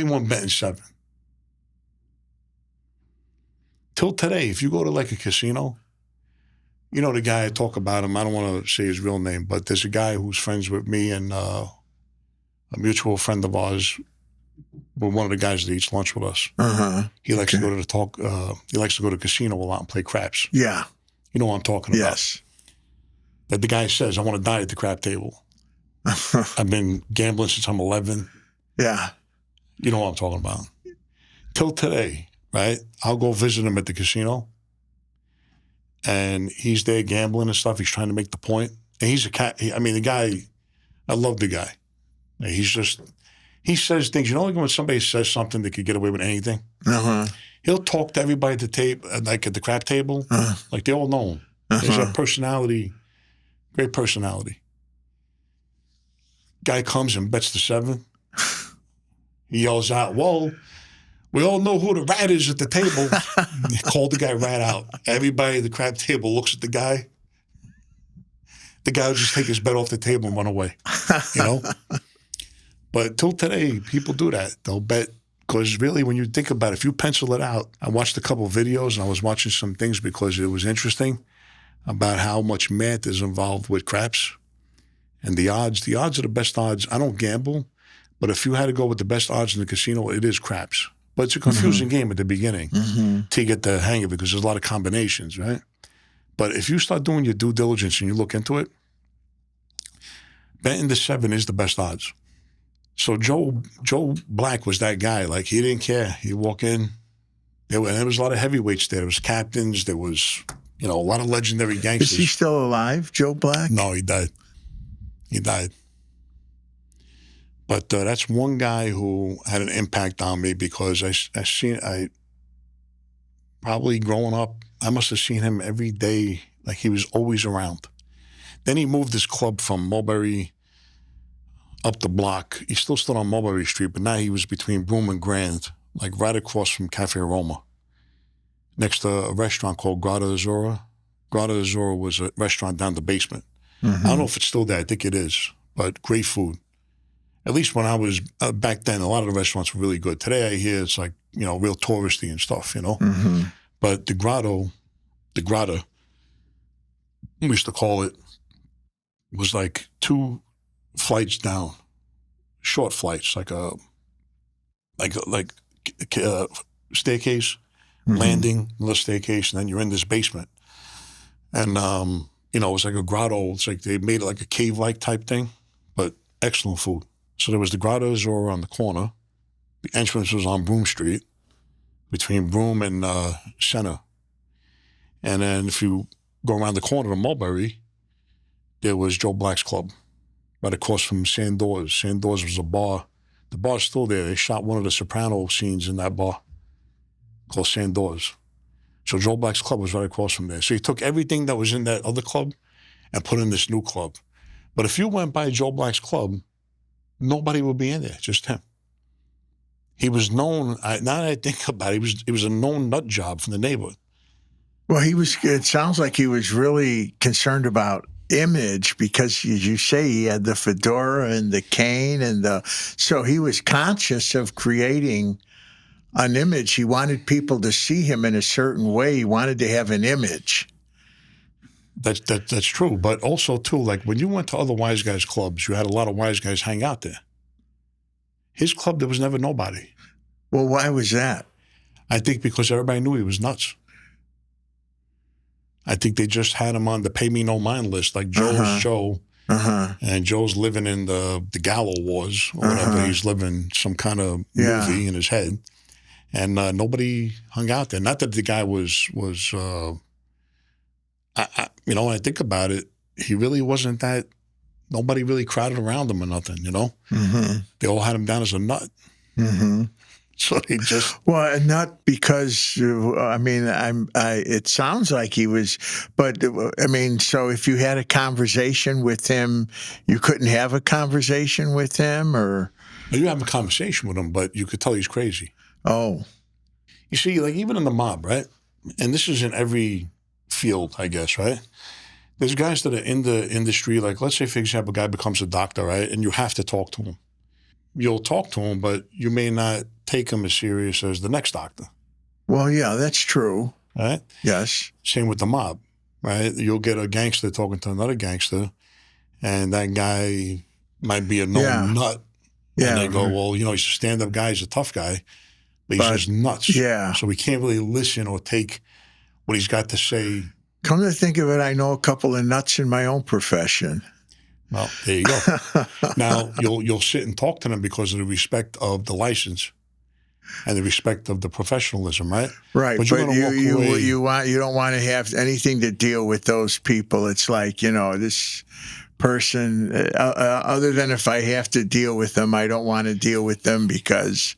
only one betting 7. Till today, if you go to like a casino, you know the guy I talk about him, I don't want to say his real name, but there's a guy who's friends with me and a mutual friend of ours. We're one of the guys that eats lunch with us. He likes to go to he likes to go to the casino a lot and play craps. Yeah. You know what I'm talking about. Yes. That the guy says, I want to die at the crap table. I've been gambling since I'm 11. Yeah. You know what I'm talking about. Till today, right? I'll go visit him at the casino. And he's there gambling and stuff. He's trying to make the point. And he's a cat. The guy, I love the guy. He says things, you know, like when somebody says something, they could get away with anything. He'll talk to everybody at the table, like at the crap table, like they all know him. He's a personality, great personality. Guy comes and bets the 7. He yells out, "Whoa, we all know who the rat is at the table." He called the guy rat out. Everybody at the crap table looks at the guy. The guy will just take his bet off the table and run away, you know? But till today, people do that. They'll bet, because really when you think about it, if you pencil it out, I watched a couple of videos and I was watching some things because it was interesting about how much math is involved with craps. And the odds are the best odds. I don't gamble, but if you had to go with the best odds in the casino, it is craps. But it's a confusing game at the beginning to get the hang of it because there's a lot of combinations, right? But if you start doing your due diligence and you look into it, betting the 7 is the best odds. So Joe Black was that guy. Like, he didn't care. He'd walk in. There was a lot of heavyweights there. There was captains. There was, a lot of legendary gangsters. Is he still alive, Joe Black? No, he died. But that's one guy who had an impact on me because I probably growing up, I must have seen him every day. Like, he was always around. Then he moved his club from Mulberry up the block. He still stood on Mulberry Street, but now he was between Broome and Grand, like right across from Cafe Roma, next to a restaurant called Grotto Azzurra. Grotto Azzurra was a restaurant down the basement. I don't know if it's still there. I think it is, but great food. At least when I was back then, a lot of the restaurants were really good. Today I hear it's like, real touristy and stuff, But the Grotto, we used to call it, was like 2 flights down, short flights, like a staircase, landing, another staircase, and then you're in this basement. And, it was like a grotto. It's like they made it like a cave-like type thing, but excellent food. So there was the Grotto Azzurra on the corner. The entrance was on Broome Street, between Broome and Center. And then if you go around the corner to Mulberry, there was Joe Black's Club, right across from Sandors. Sandors was a bar. The bar's still there. They shot one of the Soprano scenes in that bar called Sandors. So Joe Black's Club was right across from there. So he took everything that was in that other club and put in this new club. But if you went by Joe Black's Club, nobody would be in there, just him. He was known, now that I think about it, he was a known nut job from the neighborhood. Well, it sounds like he was really concerned about image because, as you say, he had the fedora and the cane so he was conscious of creating an image. He wanted people to see him in a certain way. He wanted to have an image. That's true. But also, too, like when you went to other wise guys clubs, you had a lot of wise guys hang out there. His club, there was never nobody. Well, why was that? I think because everybody knew he was nuts. I think they just had him on the pay me no mind list, like Joe's Joe. And Joe's living in the Gallo Wars or whatever. He's living some kind of movie in his head. And nobody hung out there. Not that the guy was when I think about it, he really wasn't that, nobody really crowded around him or nothing, They all had him down as a nut. So he just... Well, and not because, it sounds like he was, but, so if you had a conversation with him, you couldn't have a conversation with him, or... You have a conversation with him, but you could tell he's crazy. Oh. You see, like even in the mob, right? And this is in every field, I guess, right? There's guys that are in the industry, like let's say, for example, a guy becomes a doctor, right? And you have to talk to him. you'll talk to him, but you may not take him as serious as the next doctor. Well, yeah, that's true. Right? Yes. Same with the mob, right? You'll get a gangster talking to another gangster, and that guy might be a known nut. Yeah. And they go, well, he's a stand-up guy, he's a tough guy, but he's just nuts. Yeah. So we can't really listen or take what he's got to say. Come to think of it, I know a couple of nuts in my own profession. Well, there you go. Now, you'll sit and talk to them because of the respect of the license and the respect of the professionalism, right? Right, but you're gonna walk away. you don't want to have anything to deal with those people. It's like, this person, other than if I have to deal with them, I don't want to deal with them because,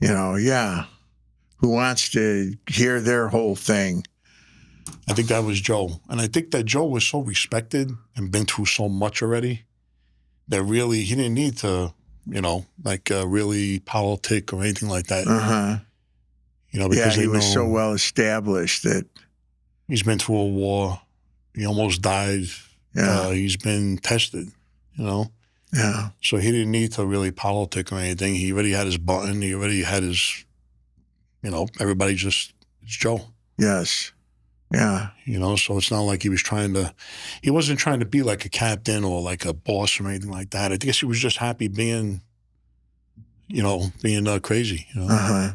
who wants to hear their whole thing? I think that was Joe. And I think that Joe was so respected and been through so much already that really he didn't need to, really politic or anything like that. Uh-huh. Because he was so well established that he's been through a war. He almost died. Yeah. He's been tested, Yeah. So he didn't need to really politic or anything. He already had his button. He already had his, everybody it's Joe. Yes. Yeah. So it's not like he wasn't trying to be like a captain or like a boss or anything like that. I guess he was just happy being crazy, Uh-huh.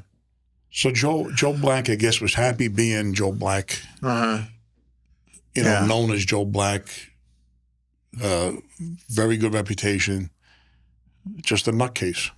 So Joe Black, I guess, was happy being Joe Black, Uh-huh. known as Joe Black, very good reputation, just a nutcase.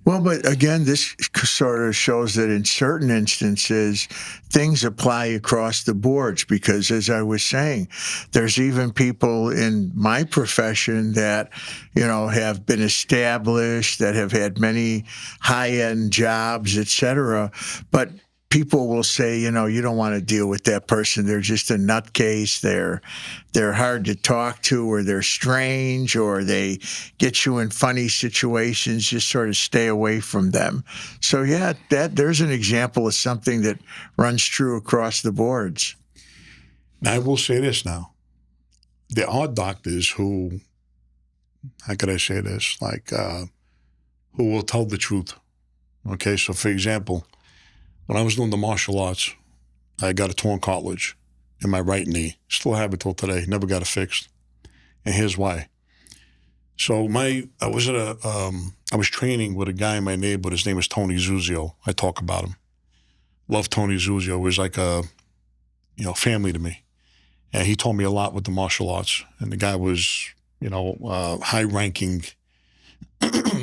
Well, but again, this sort of shows that in certain instances, things apply across the boards because, as I was saying, there's even people in my profession that, have been established, that have had many high-end jobs, et cetera, but people will say, you don't want to deal with that person. They're just a nutcase. They're hard to talk to, or they're strange, or they get you in funny situations. Just sort of stay away from them. So yeah, there's an example of something that runs true across the boards. Now, I will say this now. There are doctors who, how could I say this, who will tell the truth. Okay, so for example, when I was doing the martial arts, I got a torn cartilage in my right knee. Still have it till today. Never got it fixed. And here's why. So I was training with a guy in my neighborhood. His name is Tony Zuzio. I talk about him. Love Tony Zuzio. He was like a, family to me. And he taught me a lot with the martial arts. And the guy was, high-ranking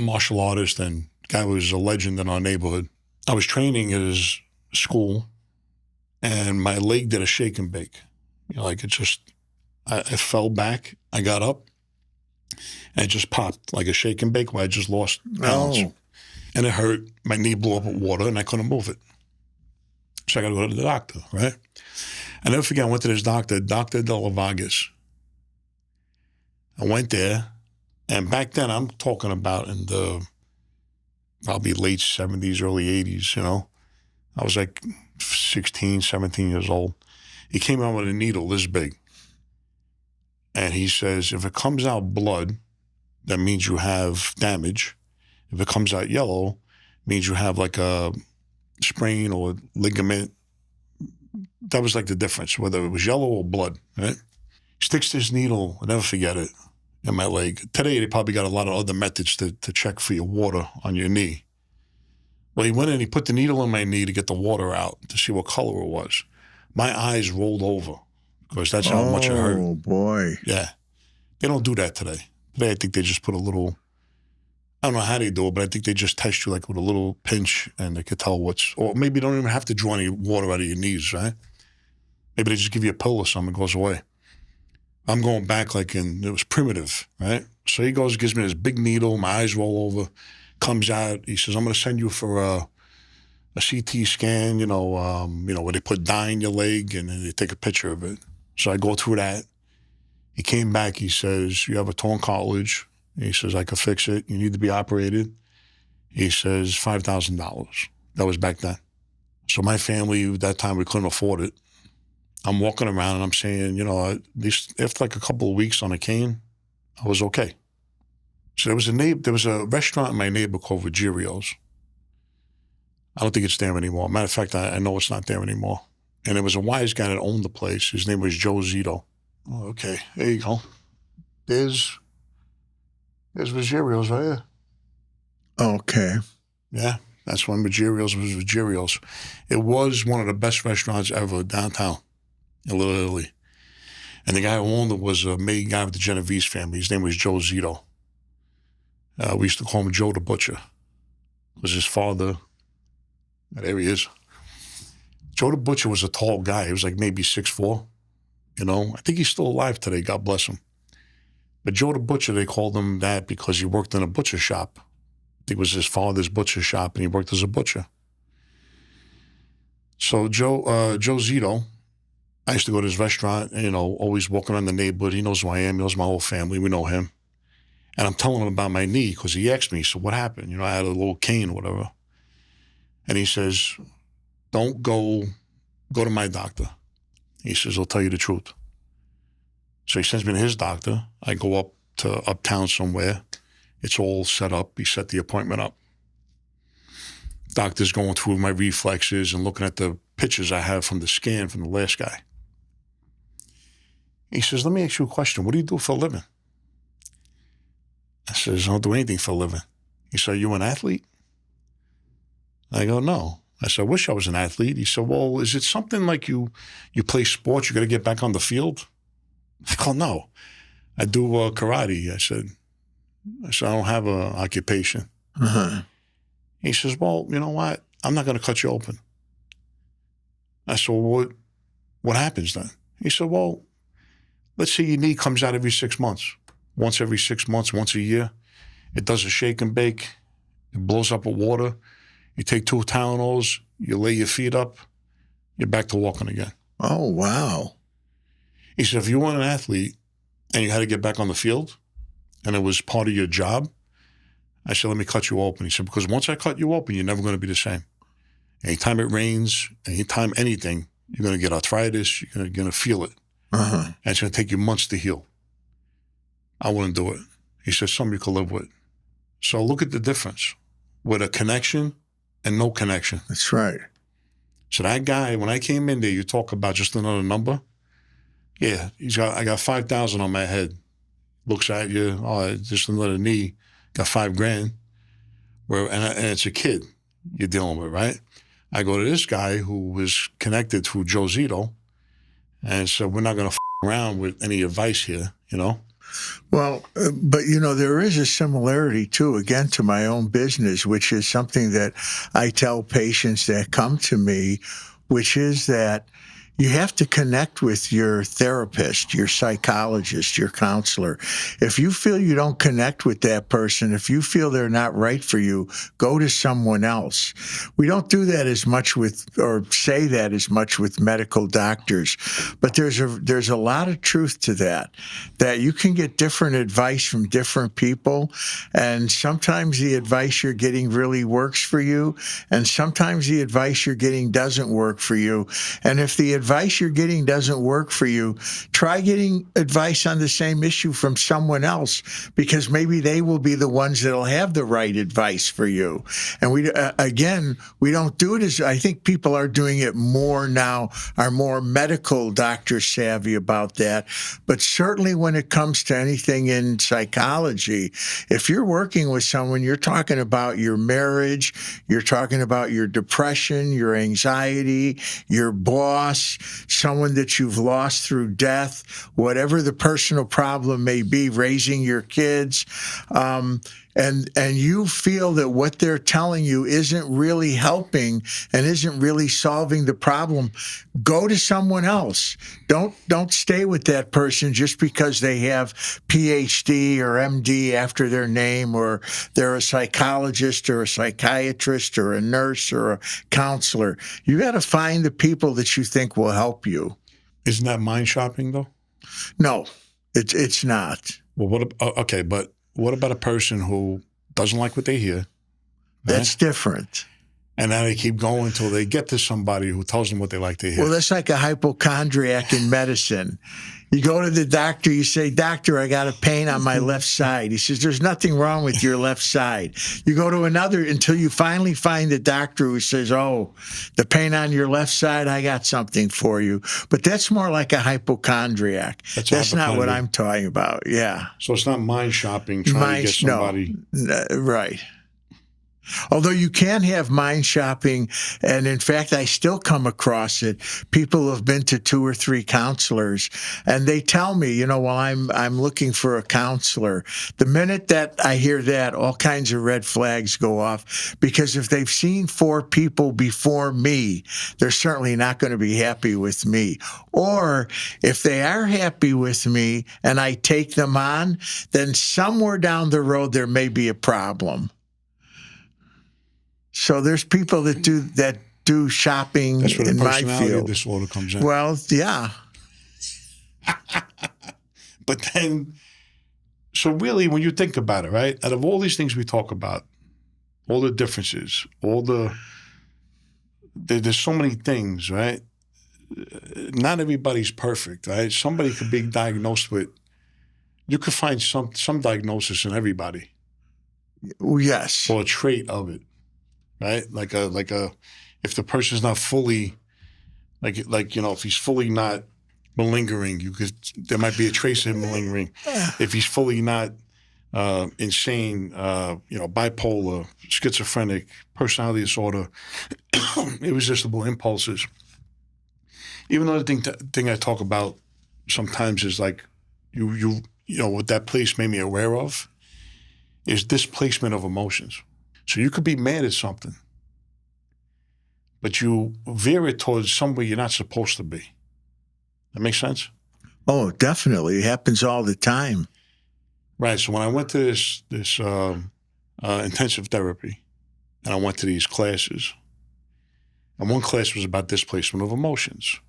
martial artist, and the guy was a legend in our neighborhood. I was training at his school, and my leg did a shake and bake. I fell back. I got up, and it just popped like a shake and bake where I just lost balance. Oh. And it hurt. My knee blew up with water, and I couldn't move it. So I got to go to the doctor, right? I never forget, I went to this doctor, Dr. De La Vargas. I went there, and back then, I'm talking about in the probably late 70s, early 80s, I was like 16, 17 years old. He came out with a needle this big. And he says, if it comes out blood, that means you have damage. If it comes out yellow, it means you have like a sprain or ligament. That was like the difference, whether it was yellow or blood, right? He sticks this needle, I'll never forget it, in my leg. Today, they probably got a lot of other methods to check for your water on your knee. Well, he went in, he put the needle in my knee to get the water out, to see what color it was. My eyes rolled over because that's how much it hurt. Oh, boy. Yeah. They don't do that today. Today, I think they just put a little, I don't know how they do it, but I think they just test you like with a little pinch and they could tell or maybe you don't even have to draw any water out of your knees, right? Maybe they just give you a pill or something, it goes away. I'm going back it was primitive, right? So he goes, gives me this big needle, my eyes roll over, comes out. He says, I'm going to send you for a CT scan, where they put dye in your leg and then they take a picture of it. So I go through that. He came back. He says, you have a torn cartilage. He says, I could fix it. You need to be operated. He says, $5,000. That was back then. So my family, at that time, we couldn't afford it. I'm walking around and I'm saying, at least after like a couple of weeks on a cane, I was okay. So there was a restaurant in my neighborhood called Ruggerios. I don't think it's there anymore. Matter of fact, I know it's not there anymore. And there was a wise guy that owned the place. His name was Zito. Oh, okay, there you go. There's Ruggerios right here. Okay. Yeah, that's when Ruggerios was Ruggerios. It was one of the best restaurants ever downtown in Little Italy. And the guy who owned it was a main guy with the Genovese family. His name was Joe Zito. We used to call him Joe the Butcher. It was his father. There he is. Joe the Butcher was a tall guy. He was like maybe 6'4". You know, I think he's still alive today. God bless him. But Joe the Butcher, they called him that because he worked in a butcher shop. I think it was his father's butcher shop, and he worked as a butcher. So Joe Zito, I used to go to his restaurant, you know, always walking around the neighborhood. He knows who I am. He knows my whole family. We know him. And I'm telling him about my knee because he asked me, so what happened? You know, I had a little cane or whatever. And he says, don't go to my doctor. He says, I'll tell you the truth. So he sends me to his doctor. I go up to uptown somewhere. It's all set up. He set the appointment up. Doctor's going through my reflexes and looking at the pictures I have from the scan from the last guy. He says, let me ask you a question. What do you do for a living? I says, I don't do anything for a living. He said, are you an athlete? I go, no. I said, I wish I was an athlete. He said, well, is it something like you play sports, you got to get back on the field? I go, no. I do karate. I said, I don't have an occupation. Uh-huh. He says, well, you know what? I'm not going to cut you open. I said, well, what happens then? He said, well, let's say your knee comes out every 6 months. Once every 6 months, once a year. It does a shake and bake. It blows up with water. You take 2 Tylenols, you lay your feet up, you're back to walking again. Oh, wow. He said, if you weren't an athlete and you had to get back on the field and it was part of your job, I said, let me cut you open. He said, because once I cut you open, you're never going to be the same. Anytime it rains, anytime anything, you're going to get arthritis, you're going to feel it. Uh-huh. And it's going to take you months to heal. I wouldn't do it. He said, something you could live with. So look at the difference with a connection and no connection. That's right. So that guy, when I came in there, you talk about just another number. Yeah, I got 5,000 on my head. Looks at you, oh, just another knee. Got $5,000. And it's a kid you're dealing with, right? I go to this guy who was connected through Joe Zito and said, we're not going to around with any advice here, you know? Well, but you know, there is a similarity too, again, to my own business, which is something that I tell patients that come to me, which is that you have to connect with your therapist, your psychologist, your counselor. If you feel you don't connect with that person, if you feel they're not right for you, go to someone else. We don't do that as much with, or say that as much with medical doctors, but there's a lot of truth to that you can get different advice from different people, and sometimes the advice you're getting really works for you, and sometimes the advice you're getting doesn't work for you. And if the advice you're getting doesn't work for you, try getting advice on the same issue from someone else, because maybe they will be the ones that'll have the right advice for you. And we don't do it as, I think people are doing it more now, are more medical doctor savvy about that. But certainly when it comes to anything in psychology, if you're working with someone, you're talking about your marriage, you're talking about your depression, your anxiety, your boss, someone that you've lost through death, whatever the personal problem may be, raising your kids, and you feel that what they're telling you isn't really helping and isn't really solving the problem, go to someone else. Don't stay with that person just because they have PhD or MD after their name, or they're a psychologist or a psychiatrist or a nurse or a counselor. You got to find the people that you think will help you. Isn't that mind shopping, though? No, it's not. Well, but what about a person who doesn't like what they hear? Right? That's different. And now they keep going until they get to somebody who tells them what they like to hear. Well, that's like a hypochondriac in medicine. You go to the doctor, you say, "Doctor, I got a pain on my left side." He says, "There's nothing wrong with your left side." You go to another until you finally find the doctor who says, "Oh, the pain on your left side, I got something for you." But that's more like a hypochondriac. That's not what I'm talking about. Yeah. So it's not mind shopping, trying to get somebody. No, right. Although you can have mind shopping, and in fact, I still come across it. People have been to 2 or 3 counselors, and they tell me, well, I'm looking for a counselor. The minute that I hear that, all kinds of red flags go off, because if they've seen 4 people before me, they're certainly not going to be happy with me. Or if they are happy with me and I take them on, then somewhere down the road there may be a problem. So there's people that do shopping That's where the in my personality field. disorder comes in. Well, yeah. But then, so really, when you think about it, right, out of all these things we talk about, all the differences, there's so many things, right? Not everybody's perfect, right? Somebody could be diagnosed with, you could find some diagnosis in everybody. Yes. Or a trait of it. Right, like if the person's not fully, if he's fully not malingering, there might be a trace of him malingering. If he's fully not insane, bipolar, schizophrenic, personality disorder, irresistible impulses. Even though the thing I talk about sometimes is like what that place made me aware of is displacement of emotions. So you could be mad at something, but you veer it towards somewhere you're not supposed to be. That makes sense? Oh, definitely. It happens all the time. Right. So when I went to this intensive therapy, and I went to these classes, and one class was about displacement of emotions.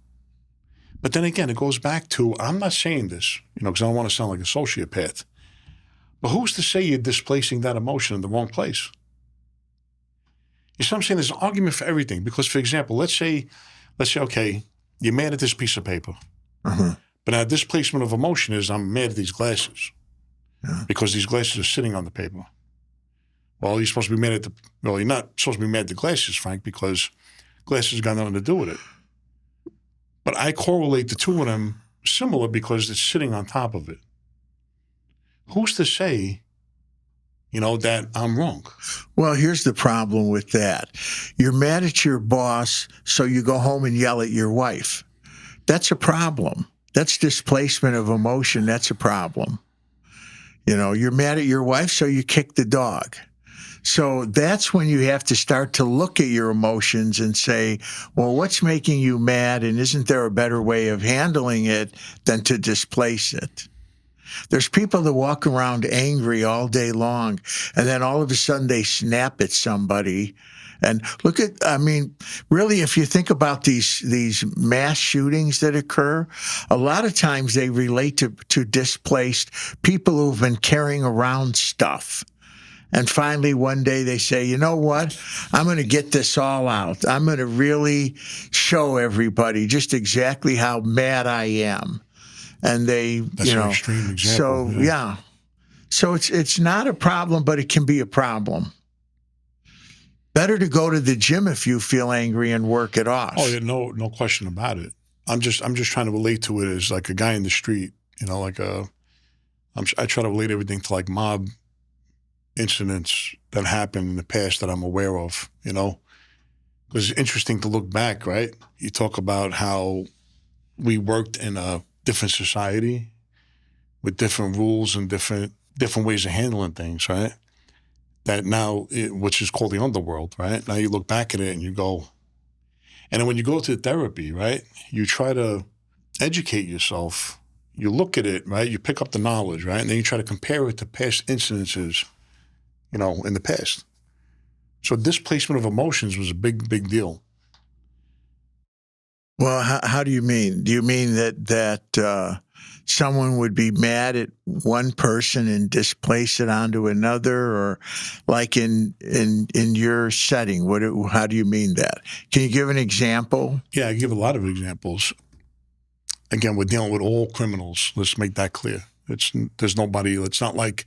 But then again, it goes back to, I'm not saying this, because I don't want to sound like a sociopath, but who's to say you're displacing that emotion in the wrong place? You see what I'm saying? There's an argument for everything. Because, for example, let's say, okay, you're mad at this piece of paper. Uh-huh. But now displacement of emotion is I'm mad at these glasses. Yeah. Because these glasses are sitting on the paper. Well, you're supposed to be mad you're not supposed to be mad at the glasses, Frank, because glasses got nothing to do with it. But I correlate the two of them similar because it's sitting on top of it. Who's to say that I'm wrong? Well, here's the problem with that. You're mad at your boss, so you go home and yell at your wife. That's a problem. That's displacement of emotion. That's a problem. You're mad at your wife, so you kick the dog. So that's when you have to start to look at your emotions and say, well, what's making you mad? And isn't there a better way of handling it than to displace it? There's people that walk around angry all day long, and then all of a sudden they snap at somebody. And really, if you think about these mass shootings that occur, a lot of times they relate to displaced people who've been carrying around stuff. And finally, one day they say, you know what? I'm going to get this all out. I'm going to really show everybody just exactly how mad I am. And That's an extreme example. So yeah. So it's not a problem, but it can be a problem. Better to go to the gym if you feel angry and work it off. Oh yeah, no question about it. I'm just trying to relate to it as like a guy in the street. I try to relate everything to like mob incidents that happened in the past that I'm aware of. Because it's interesting to look back, right? You talk about how we worked in a different society with different rules and different ways of handling things, right? That now, which is called the underworld, right? Now you look back at it and you go, and then when you go to therapy, right? You try to educate yourself. You look at it, right? You pick up the knowledge, right? And then you try to compare it to past incidences, in the past. So displacement of emotions was a big, big deal. Well, how do you mean? Do you mean that someone would be mad at one person and displace it onto another, or like in your setting? How do you mean that? Can you give an example? Yeah, I give a lot of examples. Again, we're dealing with all criminals. Let's make that clear. There's nobody. It's not like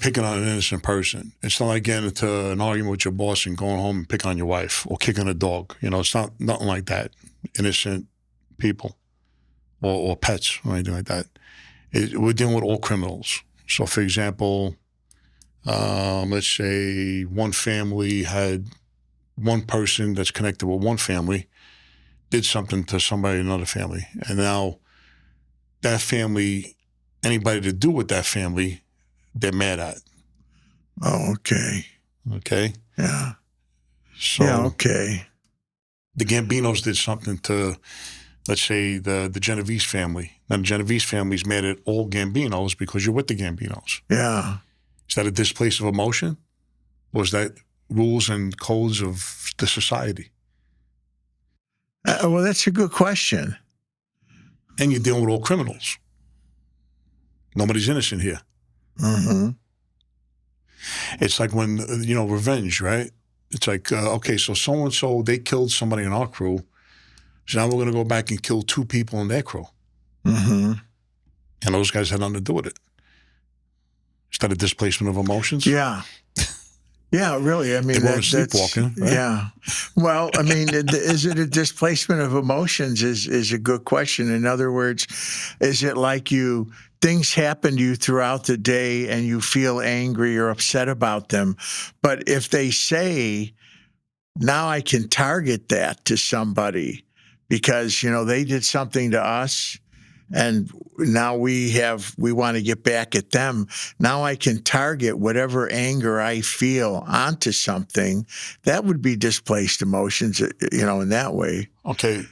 picking on an innocent person. It's not like getting into an argument with your boss and going home and picking on your wife or kicking a dog. It's not nothing like that. Innocent people or pets or anything like that. We're dealing with all criminals. So, for example, let's say one family had one person that's connected with one family did something to somebody in another family, and now that family, anybody to do with that family, they're mad at. Oh, okay. Okay? Yeah. So yeah, okay. The Gambinos did something to, let's say, the Genovese family. Now, the Genovese family's mad at all Gambinos because you're with the Gambinos. Yeah. Is that a displace of emotion? Or is that rules and codes of the society? Well, that's a good question. And you're dealing with all criminals. Nobody's innocent here. Mm-hmm. It's like when, revenge, right? It's like, okay, so so-and-so, they killed somebody in our crew. So now we're going to go back and kill 2 people in their crew. Mm-hmm. And those guys had nothing to do with it. Is that a displacement of emotions? Yeah. Yeah, really. I mean, they weren't sleepwalking, right? Yeah. Well, I mean, is it a displacement of emotions is a good question. In other words, is it like things happen to you throughout the day and you feel angry or upset about them, but if they say, now I can target that to somebody because, they did something to us, and now we want to get back at them. Now I can target whatever anger I feel onto something. That would be displaced emotions, in that way. Okay.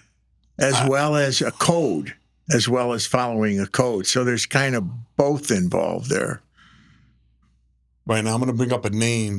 As well as a code, as well as following a code. So there's kind of both involved there. Right now, I'm going to bring up a name.